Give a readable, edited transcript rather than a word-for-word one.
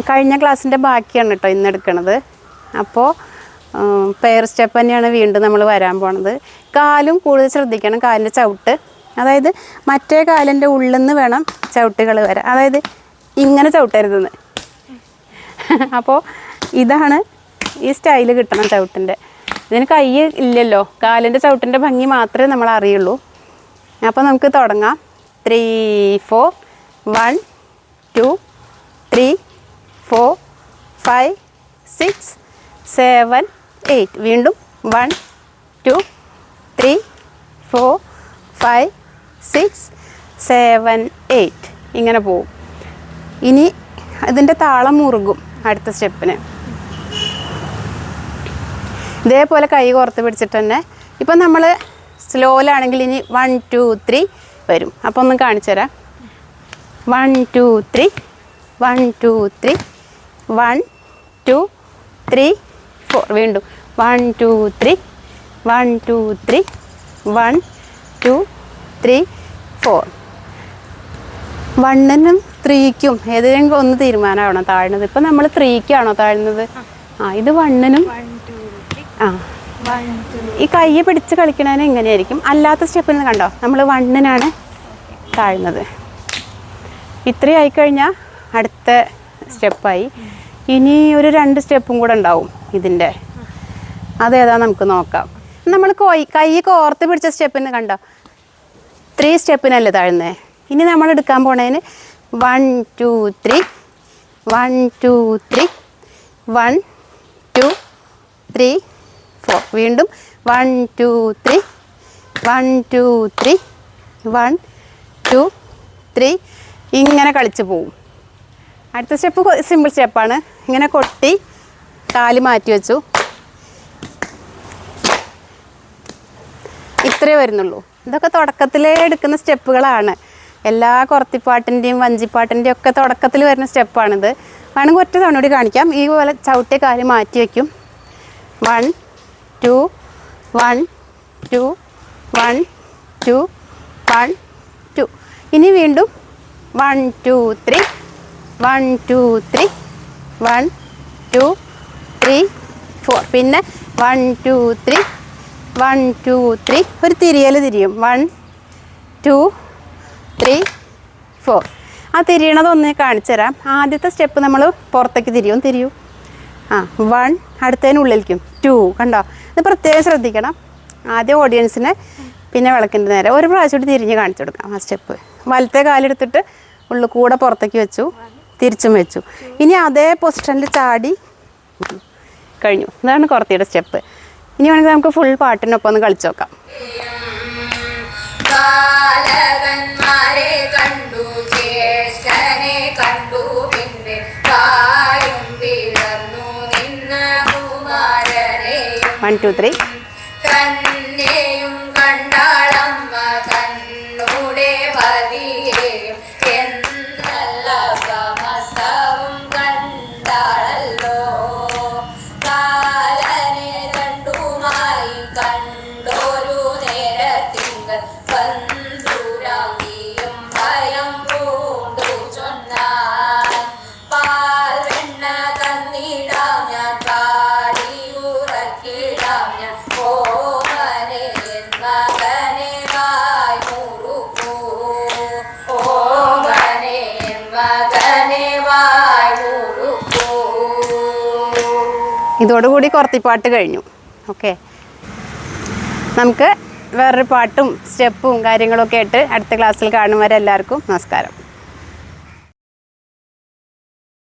കഴിഞ്ഞ ക്ലാസ്സിൻ്റെ ബാക്കിയാണ് കേട്ടോ ഇന്ന് എടുക്കുന്നത്. അപ്പോൾ പെയർ സ്റ്റെപ്പ് തന്നെയാണ് വീണ്ടും നമ്മൾ വരാൻ പോണത്. കാലും കൂടുതൽ ശ്രദ്ധിക്കണം, കാലിൻ്റെ ചവിട്ട്. അതായത് മറ്റേ കാലിൻ്റെ ഉള്ളിൽ നിന്ന് വേണം ചവിട്ടുകൾ വരാൻ. അതായത് ഇങ്ങനെ ചവിട്ടരുതെന്ന്. അപ്പോൾ ഇതാണ് ഈ സ്റ്റൈല് കിട്ടണം ചവിട്ടിൻ്റെ. ഇതിന് കൈ ഇല്ലല്ലോ, കാലിൻ്റെ ചവിട്ടിൻ്റെ ഭംഗി മാത്രമേ നമ്മൾ അറിയുള്ളൂ. അപ്പോൾ നമുക്ക് തുടങ്ങാം. 3 4 1 2 3 4 5 6 7 8. വീണ്ടും 1 2 3 4 5 6 7 8 ഇങ്ങനെ പോവും. ഇനി ഇതിൻ്റെ താളം മുറുകും അടുത്ത സ്റ്റെപ്പിന്. ഇതേപോലെ കൈ കോർത്ത് പിടിച്ചിട്ട് തന്നെ. ഇപ്പം നമ്മൾ സ്ലോയിലാണെങ്കിൽ ഇനി 1 2 3 വരും. അപ്പോൾ ഒന്ന് കാണിച്ചു തരാം. 1 2 3 1 2 3 1 2 3 4. വീണ്ടും 1 2 3 1 2 3 1 2 3 4. 1നും 3ക്കും ഏതെങ്കിലും ഒന്ന് തീരുമാനമാവണം താഴ്ന്നത്. ഇപ്പം നമ്മൾ 3ക്കാണോ താഴ്ന്നത്? ഇത് 1നും ഈ കൈ പിടിച്ച് കളിക്കണതിന് എങ്ങനെയായിരിക്കും. അല്ലാത്ത സ്റ്റെപ്പിന് കണ്ടോ, നമ്മൾ 1നാണ് താഴ്ന്നത്. ഇത്രയും ആയിക്കഴിഞ്ഞാൽ അടുത്ത സ്റ്റെപ്പായി. ഇനി ഒരു 2 സ്റ്റെപ്പും കൂടെ ഉണ്ടാവും ഇതിൻ്റെ. അതേതാ നമുക്ക് നോക്കാം. നമ്മൾ കൈ കോർത്ത് പിടിച്ച സ്റ്റെപ്പിന് കണ്ടോ 3 സ്റ്റെപ്പിനല്ലേ താഴ്ന്നേ. ഇനി നമ്മൾ എടുക്കാൻ പോണതിന് 1 2 3 1 2 3 1 2 3 4. വീണ്ടും 1 2 3 1 2 3 1 2 3 ഇങ്ങനെ കളിച്ച് പോവും. അടുത്ത സ്റ്റെപ്പ് സിമ്പിൾ സ്റ്റെപ്പാണ്. ഇങ്ങനെ കൊട്ടി കാല് മാറ്റി വെച്ചു. ഇത്രയേ വരുന്നുള്ളൂ. ഇതൊക്കെ തുടക്കത്തിലേ എടുക്കുന്ന സ്റ്റെപ്പുകളാണ്. എല്ലാ കുറത്തിപ്പാട്ടിൻ്റെയും വഞ്ചിപ്പാട്ടിൻ്റെയും ഒക്കെ തുടക്കത്തിൽ വരുന്ന സ്റ്റെപ്പാണിത്. വേണമെങ്കിൽ ഒറ്റ തവണ കൂടി കാണിക്കാം. ഈ പോലെ ചവിട്ടിയ കാല് മാറ്റി വയ്ക്കും. 1 2 1 2 1 2 1 2. ഇനി വീണ്ടും 1 2 3 1 2 3 1 2 3 4. പിന്നെ 1 2 3 1 2 3. ഒരു തിരിയൽ തിരിയും. 1 2 3 4. ആ തിരിയണതൊന്ന് കാണിച്ചു തരാം. ആദ്യത്തെ സ്റ്റെപ്പ് നമ്മൾ പുറത്തേക്ക് തിരിയും. 1 അടുത്തതിനുള്ളിലേക്കും 2. കണ്ടോ, ഇത് പ്രത്യേകം ശ്രദ്ധിക്കണം. ആദ്യം ഓഡിയൻസിനെ, പിന്നെ വിളക്കിൻ്റെ നേരെ ഒരു പ്രാവശ്യം കൂടി തിരിഞ്ഞ് കാണിച്ചു കൊടുക്കാം. ആ സ്റ്റെപ്പ് വലത്തെ കാലെടുത്തിട്ട് ഉള്ളിൽ കൂടെ പുറത്തേക്ക് വെച്ചു, തിരിച്ചും വെച്ചു. ഇനി അതേ പൊസിഷനിൽ ചാടി കഴിഞ്ഞു. ഇതാണ് കുറത്തിയുടെ സ്റ്റെപ്പ്. ഇനി വേണമെങ്കിൽ നമുക്ക് ഫുൾ പാട്ടിനൊപ്പം ഒന്ന് കളിച്ചു നോക്കാം. കണ്ടു ജ്യേഷ്ഠനെ കണ്ടു പിന്നെ കായും വിളർന്നു നിന്ന കുമാരനെ 1 2 3 തന്നെയും കണ്ടാളമ്മ തന്നൂടെ പതിയെയും എന്നല്ല സമസ്തവും കണ്ടാളല്ലോ. കാലനെ രണ്ടുമായി കണ്ടൊരു നേരത്തിങ്കൽ പന്തുരാങ്കിയും ഭയം പൂണ്ടു ചൊന്നാൻ പാൽ വെണ്ണ തന്നിടാം ഞാൻ പാടി ഉറക്കിടാം ഞാൻ ഓമനെ മകനെ വായ് മുറുക്കൂ ഓമനെ മകനെ വായ് മുറുക്കൂ. ഇതോടുകൂടി കുറത്തിപ്പാട്ട് കഴിഞ്ഞു. ഓക്കെ, നമുക്ക് വേറൊരു പാട്ടും സ്റ്റെപ്പും കാര്യങ്ങളൊക്കെ ആയിട്ട് അടുത്ത ക്ലാസ്സിൽ കാണും വരെ എല്ലാവർക്കും നമസ്കാരം.